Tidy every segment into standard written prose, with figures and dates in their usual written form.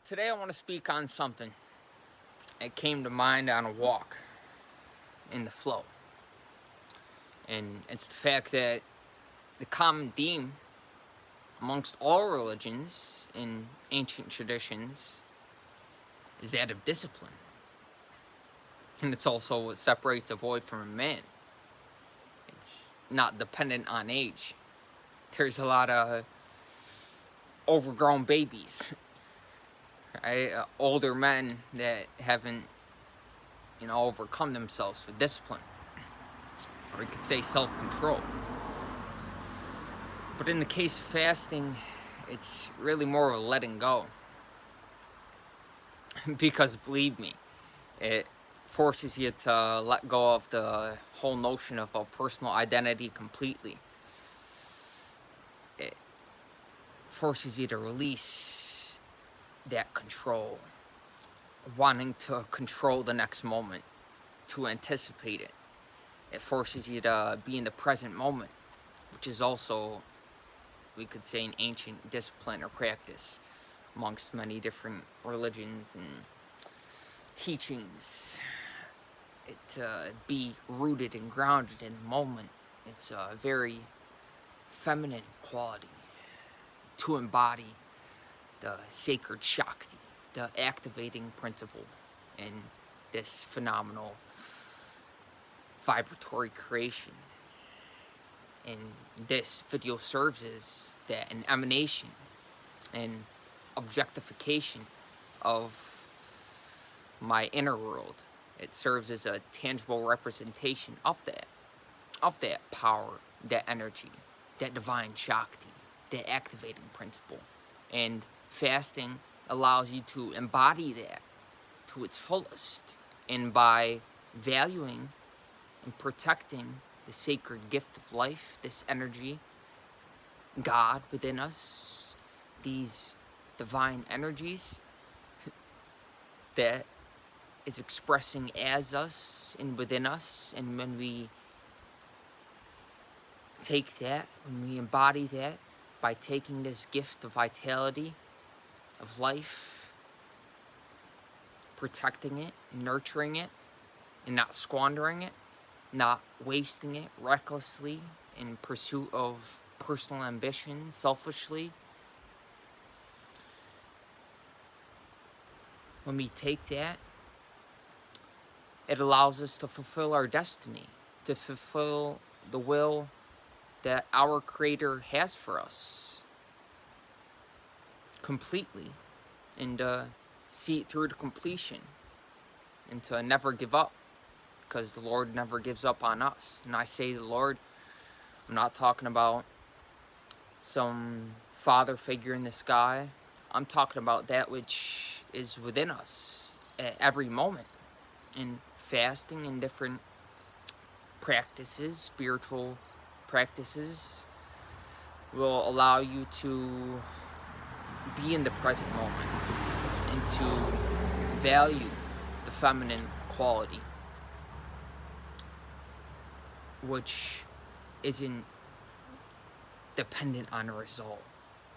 Today I want to speak on something. It came to mind on a walk in the flow. And it's the fact that the common theme amongst all religions in ancient traditions is that of discipline. And it's also what separates a boy from a man. It's not dependent on age. There's a lot of overgrown babies, right? Older men that haven't, overcome themselves with discipline. Or you could say self-control. But in the case of fasting, it's really more of a letting go. Because believe me, it forces you to let go of the whole notion of a personal identity completely. It forces you to release that control, wanting to control the next moment, to anticipate it. It forces you to be in the present moment, which is also, we could say, an ancient discipline or practice amongst many different religions and teachings. It be rooted and grounded in the moment. It's a very feminine quality to embody the sacred Shakti, the activating principle in this phenomenal vibratory creation. And this video serves as that an emanation and objectification of my inner world. It serves as a tangible representation of that power, that energy, that divine Shakti, that activating principle. And fasting allows you to embody that to its fullest. And by valuing and protecting the sacred gift of life, this energy, God within us, these divine energies that is expressing as us and within us, and when we take that, when we embody that, by taking this gift of vitality, of life, protecting it, nurturing it, and not squandering it, not wasting it recklessly in pursuit of personal ambition, selfishly. When we take that, it allows us to fulfill our destiny, to fulfill the will that our Creator has for us completely, and see it through to completion, and to never give up, because the Lord never gives up on us. And I say the Lord, I'm not talking about some father figure in the sky. I'm talking about that which is within us at every moment. And fasting and different practices, spiritual practices, will allow you to be in the present moment and to value the feminine quality, which isn't dependent on a result.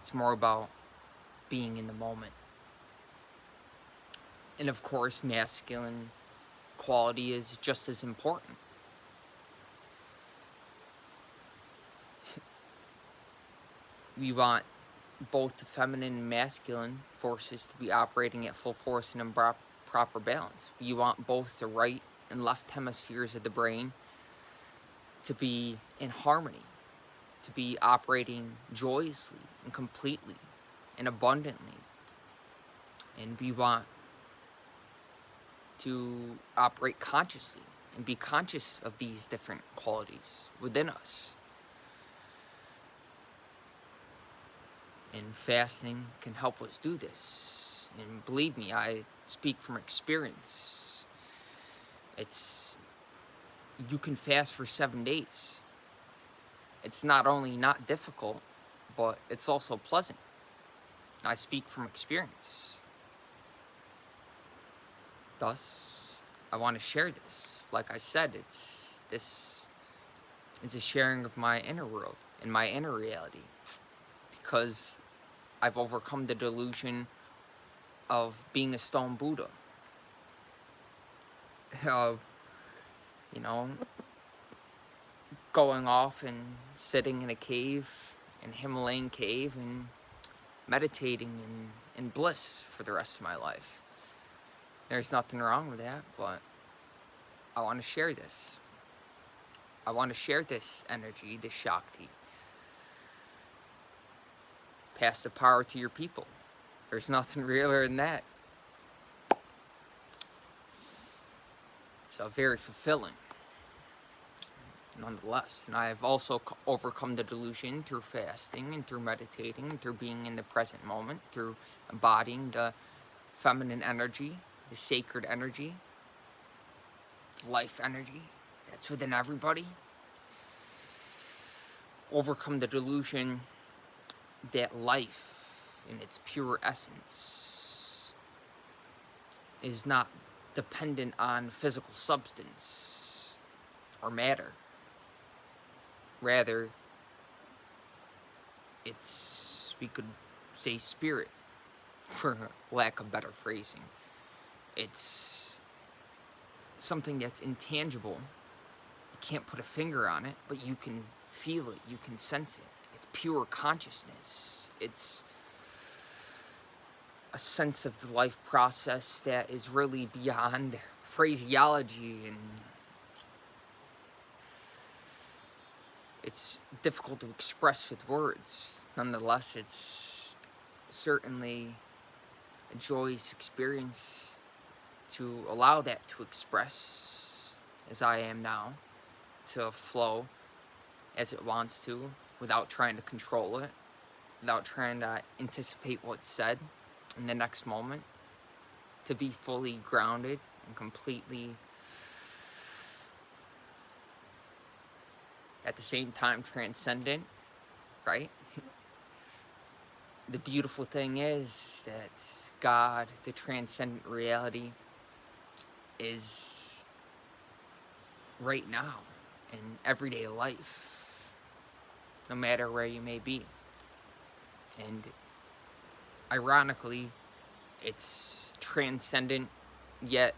It's more about being in the moment. And of course, masculine quality is just as important. We want both the feminine and masculine forces to be operating at full force and in proper balance. You want both the right and left hemispheres of the brain to be in harmony, to be operating joyously and completely and abundantly. And we want to operate consciously and be conscious of these different qualities within us. And fasting can help us do this. And believe me, I speak from experience. You can fast for 7 days. It's not only not difficult, but it's also pleasant. I speak from experience. Thus, I want to share this. Like I said, this is a sharing of my inner world and my inner reality, because I've overcome the delusion of being a stone Buddha. Of, you know, going off and sitting in a cave, in a Himalayan cave, and meditating in bliss for the rest of my life. There's nothing wrong with that, but I want to share this. I want to share this energy, this Shakti. Pass the power to your people. There's nothing realer than that. It's very fulfilling, nonetheless. And I have also overcome the delusion through fasting and through meditating, through being in the present moment, through embodying the feminine energy, the sacred energy, life energy that's within everybody. Overcome the delusion that life in its pure essence is not dependent on physical substance or matter. Rather, it's, we could say, spirit, for lack of better phrasing. It's something that's intangible. You can't put a finger on it, but you can feel it, you can sense it. It's pure consciousness. It's a sense of the life process that is really beyond phraseology, and it's difficult to express with words. Nonetheless, it's certainly a joyous experience to allow that to express as I am now, to flow as it wants to, without trying to control it, without trying to anticipate what's said in the next moment, to be fully grounded and completely, at the same time, transcendent, right? The beautiful thing is that God, the transcendent reality, is right now in everyday life, no matter where you may be. And ironically, it's transcendent yet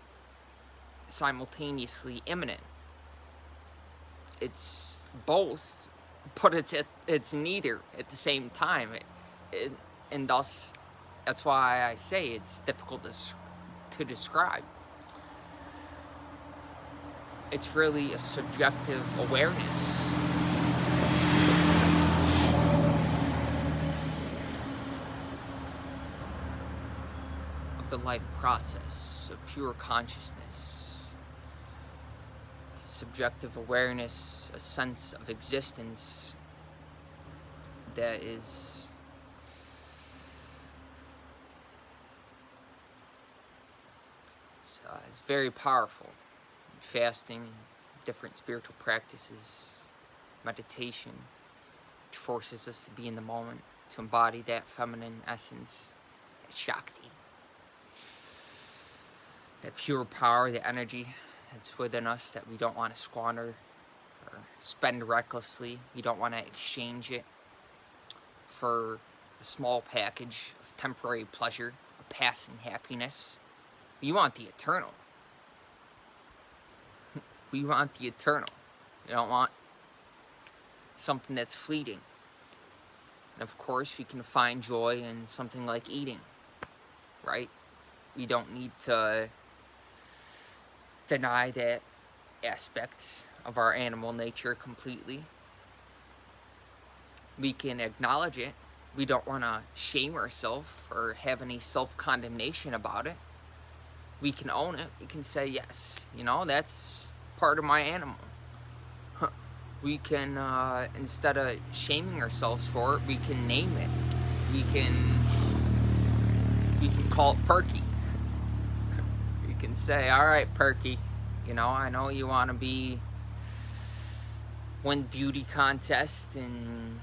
simultaneously immanent. It's both, but it's neither at the same time. And thus, that's why I say it's difficult to describe. It's really a subjective awareness of the life process of pure consciousness. Subjective awareness, a sense of existence that is it's very powerful. Fasting, different spiritual practices, meditation, which forces us to be in the moment, to embody that feminine essence, that Shakti, that pure power, the energy that's within us that we don't want to squander or spend recklessly. We don't want to exchange it for a small package of temporary pleasure, a passing happiness. We want the eternal. We want the eternal. We don't want something that's fleeting. And of course, we can find joy in something like eating, right? We don't need to deny that aspect of our animal nature completely. We can acknowledge it. We don't want to shame ourselves or have any self-condemnation about it. We can own it. We can say, yes, that's part of my animal. We can, instead of shaming ourselves for it, we can name it. We can call it Perky. We can say, all right, Perky, I know you want to win beauty contest, and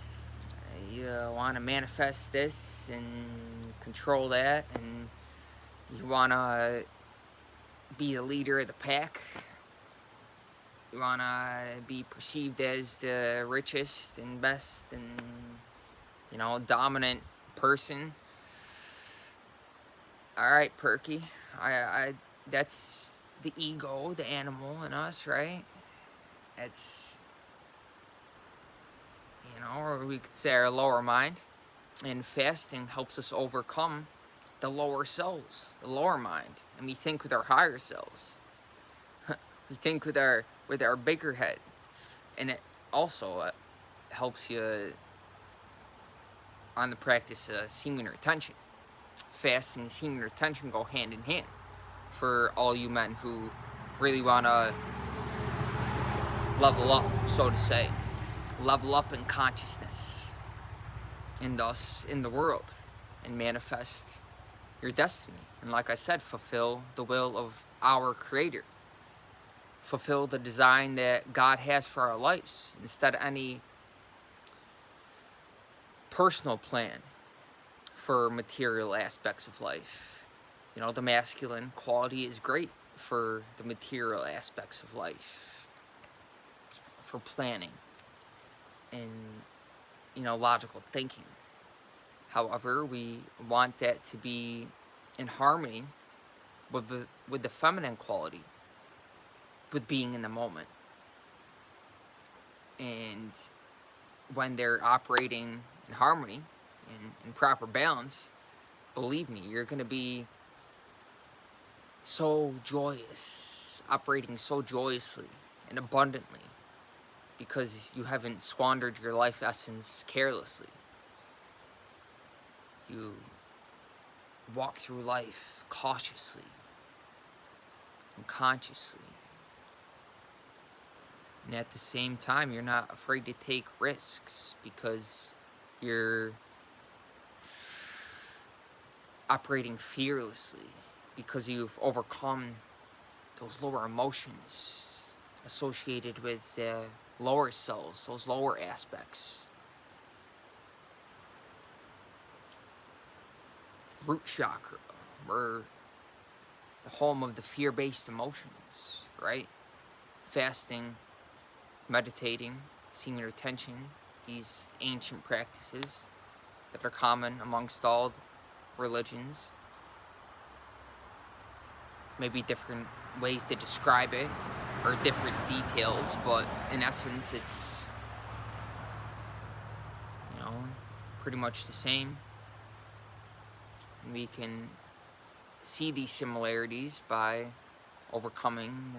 you want to manifest this and control that, and you want to be the leader of the pack. You want to be perceived as the richest and best and, dominant person. All right, Perky. That's the ego, the animal in us, right? It's, or we could say our lower mind. And fasting helps us overcome the lower selves, the lower mind, and we think with our higher selves. We think with our bigger head, and it also helps you on the practice of semen retention. Fasting and semen retention go hand in hand for all you men who really want to level up, so to say, level up in consciousness, and thus in the world, and manifest your destiny. And like I said, fulfill the will of our Creator. Fulfill the design that God has for our lives instead of any personal plan for material aspects of life. The masculine quality is great for the material aspects of life, for planning and, logical thinking. However, we want that to be in harmony with the feminine quality, with being in the moment. And when they're operating in harmony and in proper balance, believe me, you're going to be so joyous, operating so joyously and abundantly, because you haven't squandered your life essence carelessly. You walk through life cautiously and consciously. And at the same time, you're not afraid to take risks because you're operating fearlessly, because you've overcome those lower emotions associated with lower selves, those lower aspects. Root chakra, or the home of the fear-based emotions, right? Fasting, meditating, semen retention, these ancient practices that are common amongst all religions. Maybe different ways to describe it, or different details, but in essence it's, pretty much the same. We can see these similarities by overcoming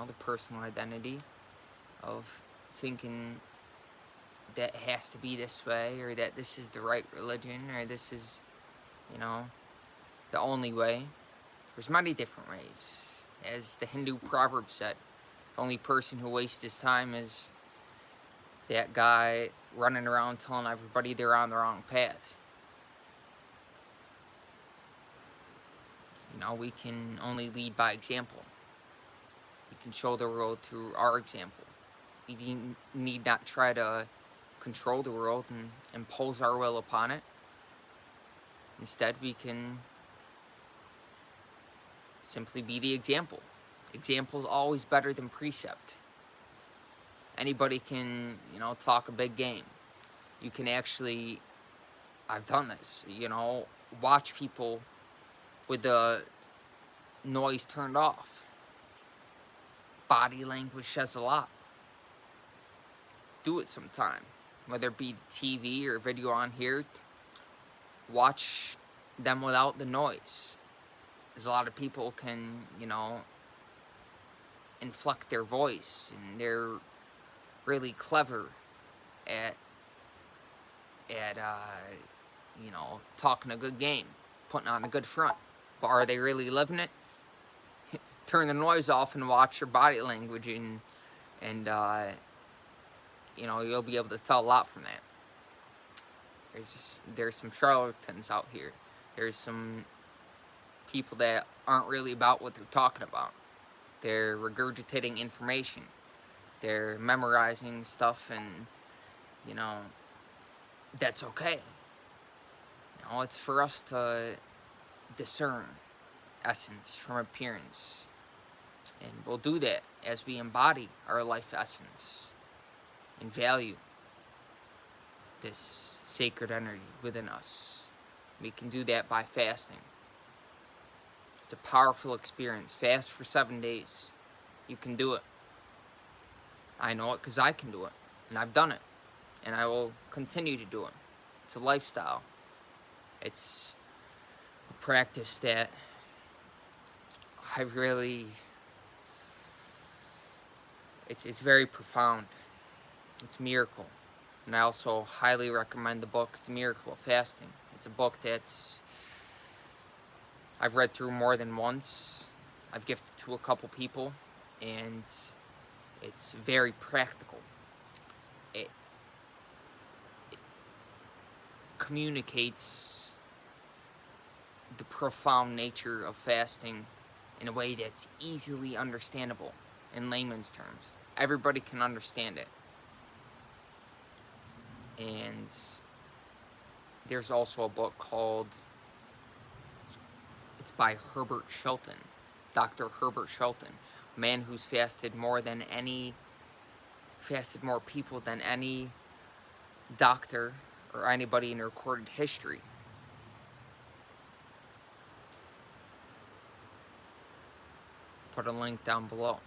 the personal identity of thinking that it has to be this way, or that this is the right religion, or this is, the only way. There's many different ways. As the Hindu proverb said, the only person who wastes his time is that guy running around telling everybody they're on the wrong path. We can only lead by example. We can show the world through our example. We need not try to control the world and impose our will upon it. Instead, we can simply be the example. Example is always better than precept. Anybody can, talk a big game. You can actually, I've done this, watch people with the noise turned off. Body language says a lot. Do it sometime. Whether it be TV or video on here, watch them without the noise. Because a lot of people can, inflect their voice, and they're really clever at talking a good game, putting on a good front. But are they really living it? Turn the noise off and watch your body language, and you'll be able to tell a lot from that. There's some charlatans out here. There's some people that aren't really about what they're talking about. They're regurgitating information. They're memorizing stuff, and that's okay. It's for us to discern essence from appearance. And we'll do that as we embody our life essence and value this sacred energy within us. We can do that by fasting. It's a powerful experience. Fast for 7 days. You can do it. I know it because I can do it. And I've done it. And I will continue to do it. It's a lifestyle. It's a practice that I really... It's very profound. It's a miracle. And I also highly recommend the book, The Miracle of Fasting. It's a book that's I've read through more than once. I've gifted to a couple people, and it's very practical. It communicates the profound nature of fasting in a way that's easily understandable in layman's terms. Everybody can understand it. And there's also a book called, it's by Herbert Shelton, Dr. Herbert Shelton, a man who's fasted more people than any doctor or anybody in recorded history. Put a link down below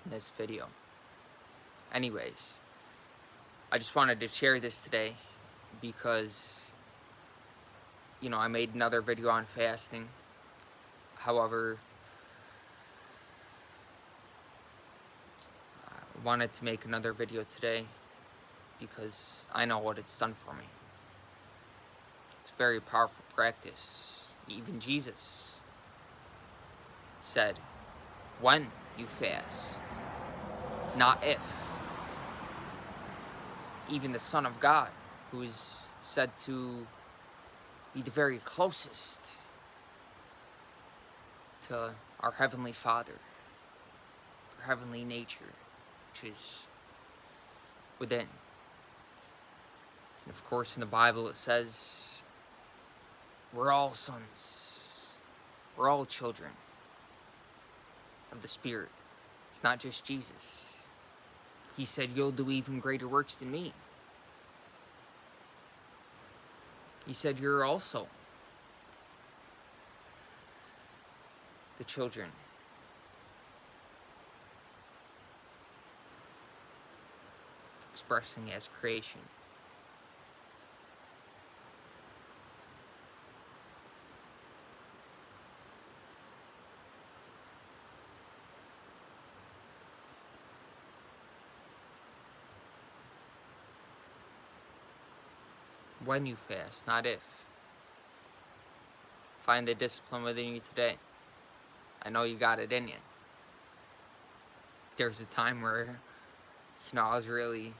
in this video. Anyways, I just wanted to share this today because, I made another video on fasting. However, I wanted to make another video today because I know what it's done for me. It's a very powerful practice. Even Jesus said, when you fast, not if. Even the Son of God, who is said to be the very closest to our Heavenly Father, our heavenly nature, which is within. And of course, in the Bible it says, we're all sons, we're all children of the Spirit. It's not just Jesus. He said, you'll do even greater works than me. He said, you're also the children expressing as creation. When you fast, not if. Find the discipline within you today. I know you got it in you. There's a time where, I was really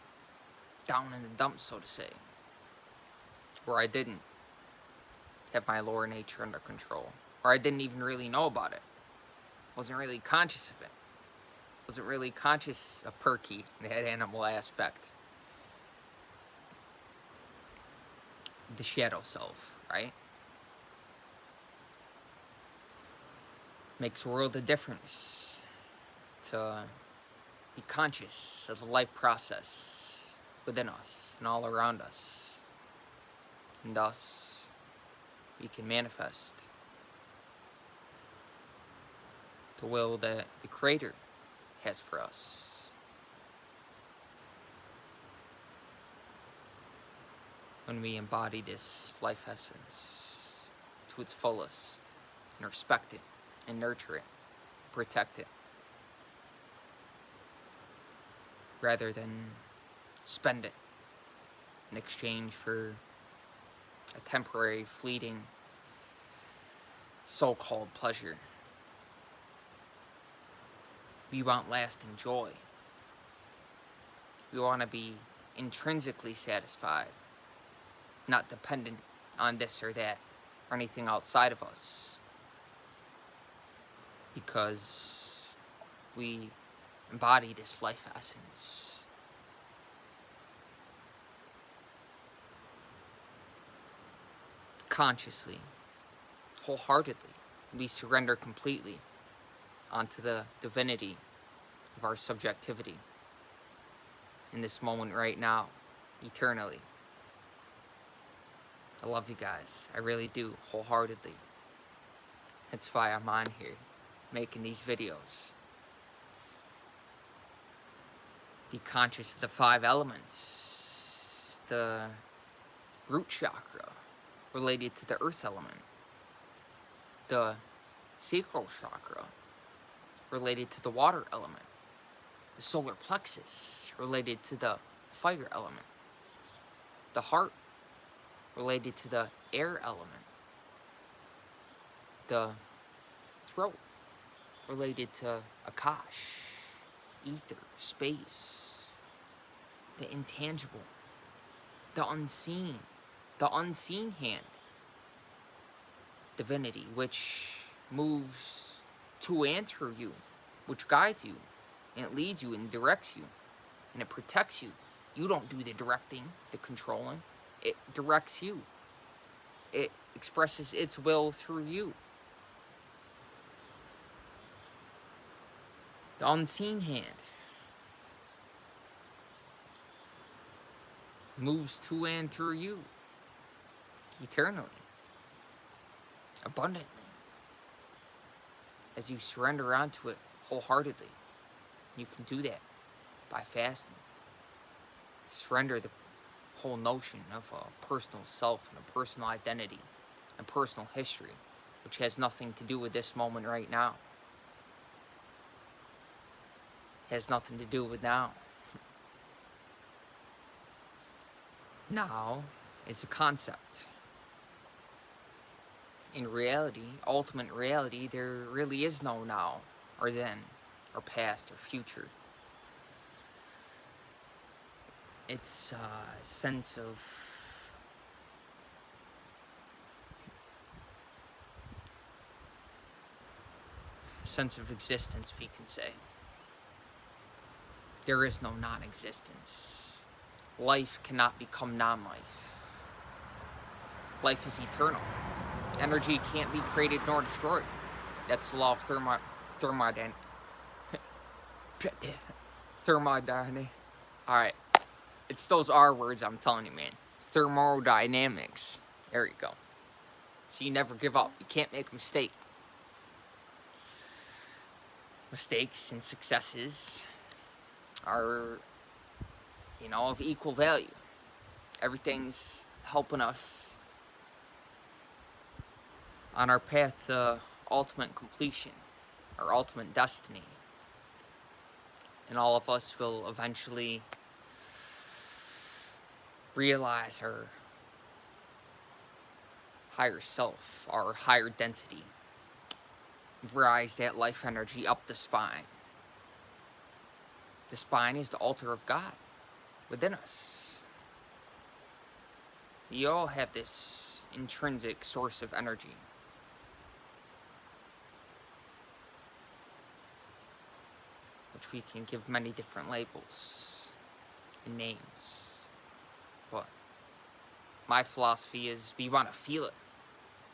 down in the dumps, so to say. Where I didn't have my lower nature under control. Or I didn't even really know about it. Wasn't really conscious of it. Wasn't really conscious of Perky, that animal aspect. The shadow self, right? Makes a world of difference to be conscious of the life process within us and all around us. And thus, we can manifest the will that the Creator has for us. When we embody this life essence to its fullest and respect it and nurture it, protect it, rather than spend it in exchange for a temporary, fleeting, so-called pleasure. We want lasting joy. We want to be intrinsically satisfied, not dependent on this or that or anything outside of us, because we embody this life essence. Consciously, wholeheartedly, we surrender completely onto the divinity of our subjectivity in this moment right now, eternally. I love you guys. I really do, wholeheartedly. That's why I'm on here, making these videos. Be conscious of the 5 elements. The root chakra, related to the earth element. The sacral chakra, related to the water element. The solar plexus, related to the fire element. The heart, related to the air element. The throat, related to Akash, ether, space. The intangible, the unseen hand. Divinity, which moves to and through you, which guides you, and it leads you and directs you, and it protects you. You don't do the directing, the controlling. It directs you. It expresses its will through you. The unseen hand moves to and through you eternally, abundantly, as you surrender onto it wholeheartedly. You can do that by fasting. Surrender the whole notion of a personal self and a personal identity and personal history, which has nothing to do with this moment right now. Has nothing to do with now. Now is a concept. In reality, ultimate reality, there really is no now, or then, or past, or future. It's a sense of existence, we can say. There is no non-existence. Life cannot become non-life. Life is eternal. Energy can't be created nor destroyed. That's the law of thermodynamics. Alright. It's those R words I'm telling you, man. Thermodynamics. There you go. So you never give up. You can't make a mistake. Mistakes and successes are, of equal value. Everything's helping us on our path to ultimate completion, our ultimate destiny. And all of us will eventually realize our higher self, our higher density. Rise that life energy up the spine. The spine is the altar of God within us. We all have this intrinsic source of energy. Which we can give many different labels and names. But my philosophy is we want to feel it.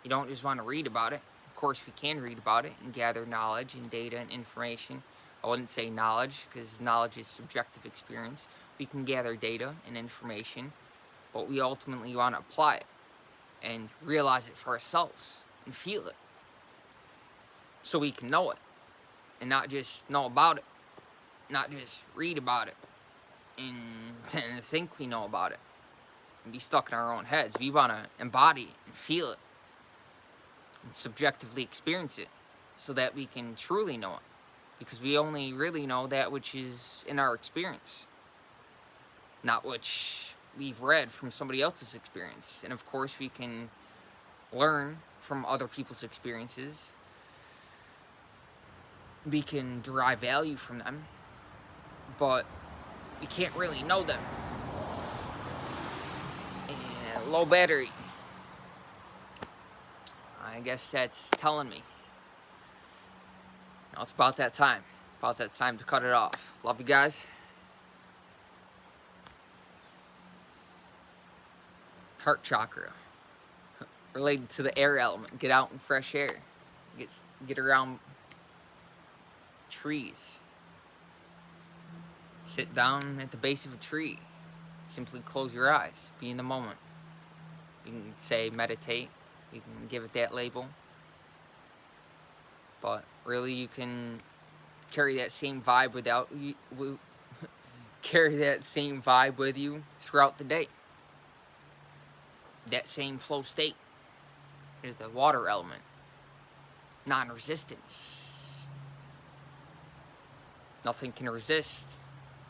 You don't just want to read about it. Of course, we can read about it and gather knowledge and data and information. I wouldn't say knowledge, because knowledge is subjective experience. We can gather data and information, but we ultimately want to apply it and realize it for ourselves and feel it. So we can know it and not just know about it, not just read about it and think we know about it and be stuck in our own heads. We want to embody and feel it and subjectively experience it so that we can truly know it. Because we only really know that which is in our experience, not which we've read from somebody else's experience. And of course, we can learn from other people's experiences. We can derive value from them, but we can't really know them. And low battery. I guess that's telling me. Now it's about that time. About that time to cut it off. Love you guys. Heart chakra. Related to the air element. Get out in fresh air. Get around trees. Sit down at the base of a tree. Simply close your eyes. Be in the moment. You can say meditate. You can give it that label. But really, you can carry that same vibe carry that same vibe with you throughout the day. That same flow state is the water element. Non-resistance. Nothing can resist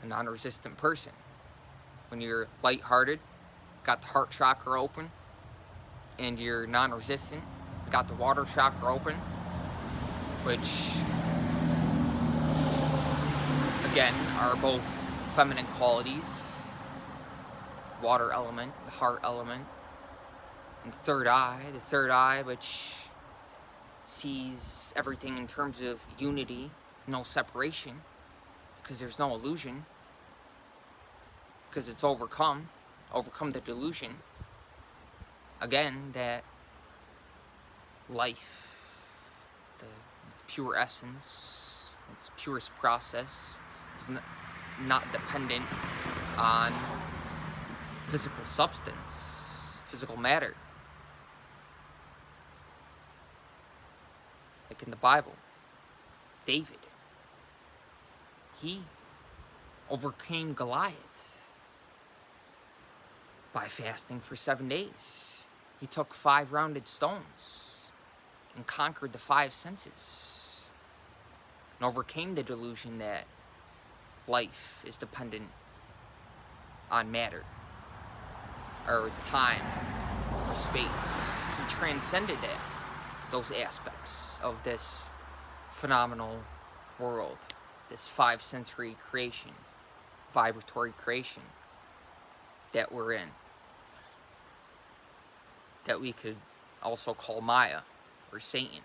a non-resistant person. When you're lighthearted, got the heart chakra open, and you're non-resistant, got the water chakra open, which again are both feminine qualities. Water element, the heart element, and the third eye which sees everything in terms of unity, no separation, because there's no illusion, because it's overcome the delusion. Again, that life, its pure essence, its purest process, is not dependent on physical substance, physical matter. Like in the Bible, David, he overcame Goliath by fasting for 7 days. He took 5 rounded stones and conquered the 5 senses and overcame the delusion that life is dependent on matter or time or space. He transcended those aspects of this phenomenal world, this 5-sensory creation, vibratory creation that we're in, that we could also call Maya or Satan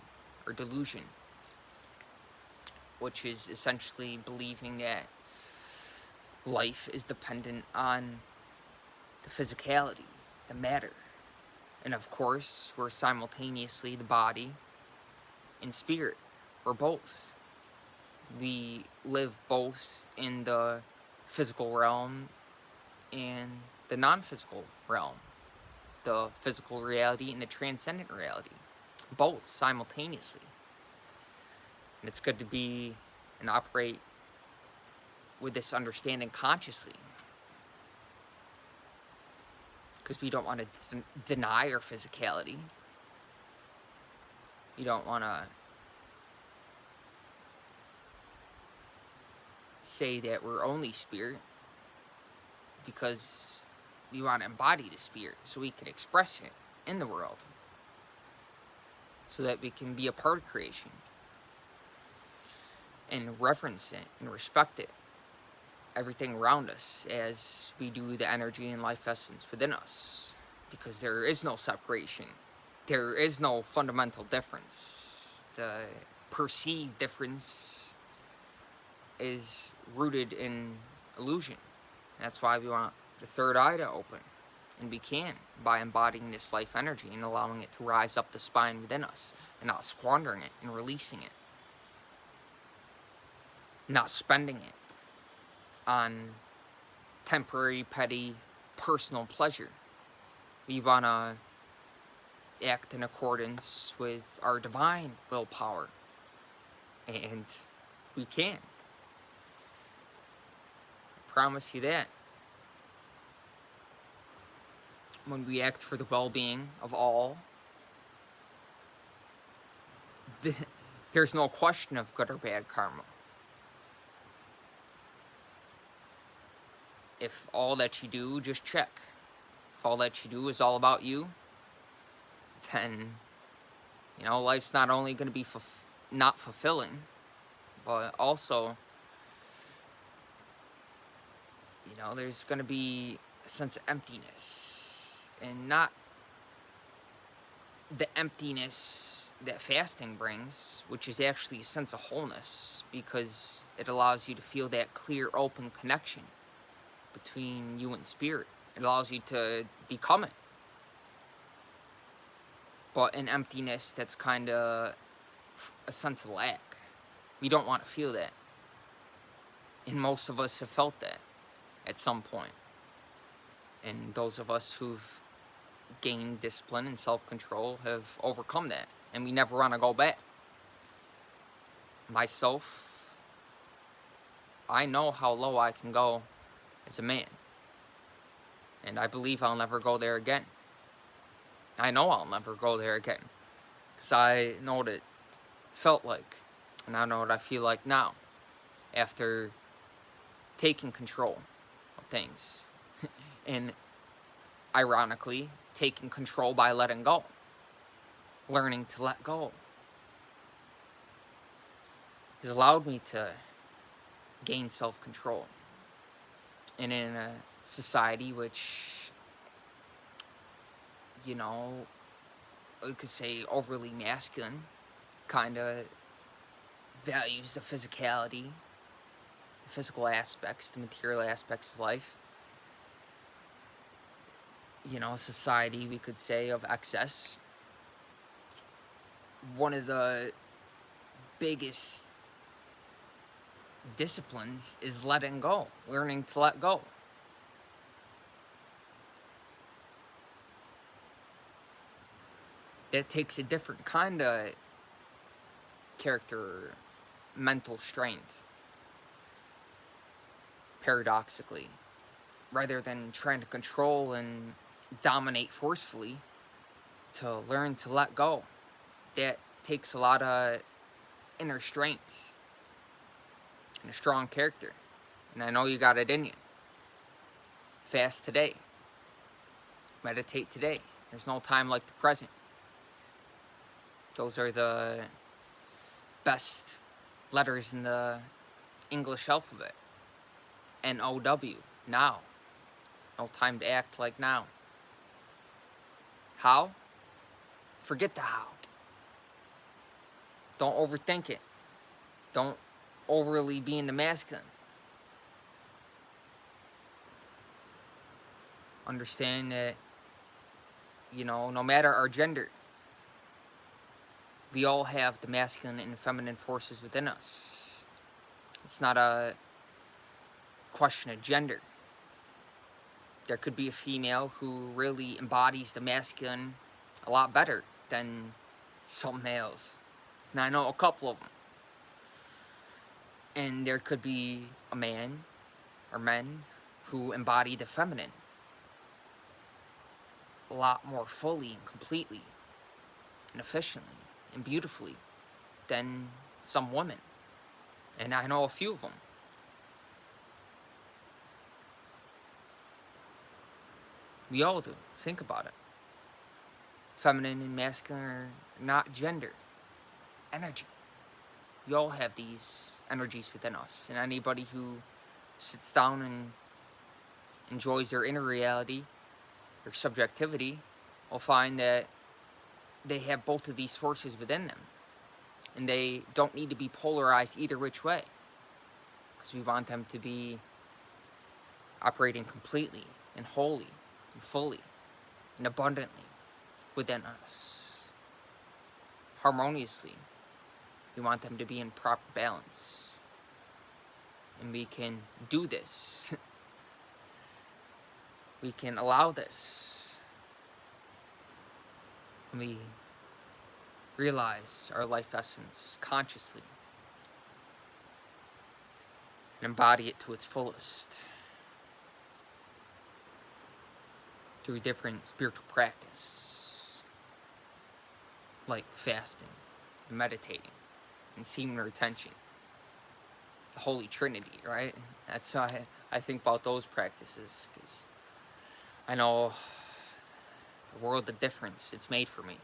or delusion, which is essentially believing that life is dependent on the physicality, the matter. And of course, we're simultaneously the body and spirit. We're both. We live both in the physical realm and the non-physical realm. The physical reality and the transcendent reality. Both simultaneously. And it's good to be and operate with this understanding consciously. Because we don't want to deny our physicality. You don't want to say that we're only spirit, because we want to embody the spirit so we can express it in the world, so that we can be a part of creation and reverence it and respect it, everything around us, as we do the energy and life essence within us, because there is no separation. There is no fundamental difference. The perceived difference is rooted in illusion. That's why we want the third eye to open. And we can, by embodying this life energy and allowing it to rise up the spine within us, and not squandering it and releasing it. Not spending it on temporary, petty, personal pleasure. We want to act in accordance with our divine willpower. And we can. I promise you that. When we act for the well-being of all, there's no question of good or bad karma. If all that you do, just check. If all that you do is all about you, then, life's not only going to be not fulfilling, but also, there's going to be a sense of emptiness. And not the emptiness that fasting brings, which is actually a sense of wholeness, because it allows you to feel that clear, open connection between you and spirit. It allows you to become it. But an emptiness that's kind of a sense of lack. We don't want to feel that. And most of us have felt that at some point. And those of us who've gained discipline and self-control have overcome that. And we never want to go back. myself, I know how low I can go as a man. And I believe I'll never go there again. I know I'll never go there again. Because I know what it felt like. And I know what I feel like now. After taking control of things. And ironically, taking control by letting go. Learning to let go. Has allowed me to gain self-control. And in a society which, you know, you could say overly masculine, kind of values the physicality, the physical aspects, the material aspects of life. You know, society, we could say, of excess. One of the biggest disciplines is letting go, learning to let go. It takes a different kind of character, mental strength, paradoxically, rather than trying to control and dominate forcefully, to learn to let go. That takes a lot of inner strength and a strong character. And I know you got it in you. Fast today. Meditate today. There's no time like the present. Those are the best letters in the English alphabet. N-O-W. Now. No time to act like now. How? Forget the how. Don't overthink it. Don't overly be in the masculine. Understand that, you know, no matter our gender, we all have the masculine and feminine forces within us. It's not a question of gender. There could be a female who really embodies the masculine a lot better than some males. And I know a couple of them. And there could be a man or men who embody the feminine a lot more fully and completely and efficiently and beautifully than some women. And I know a few of them. We all do. Think about it. Feminine and masculine are not gender. Energy. We all have these energies within us. And anybody who sits down and enjoys their inner reality, their subjectivity, will find that they have both of these forces within them. And they don't need to be polarized either which way. Because we want them to be operating completely and wholly and fully and abundantly within us. Harmoniously. We want them to be in proper balance. And we can do this. We can allow this. And we realize our life essence consciously. And embody it to its fullest. Through different spiritual practice. Like fasting, and meditating, and semen retention. The Holy Trinity, right? That's how I think about those practices. Because I know the world of difference it's made for me.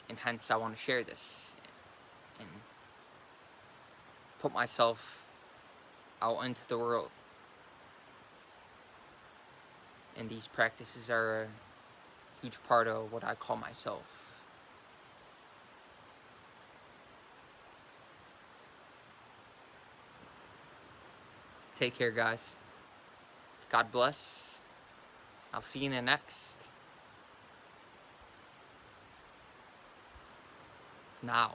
And hence I want to share this. And put myself out into the world. And these practices are a huge part of what I call myself. Take care, guys. God bless. I'll see you in the next. Now.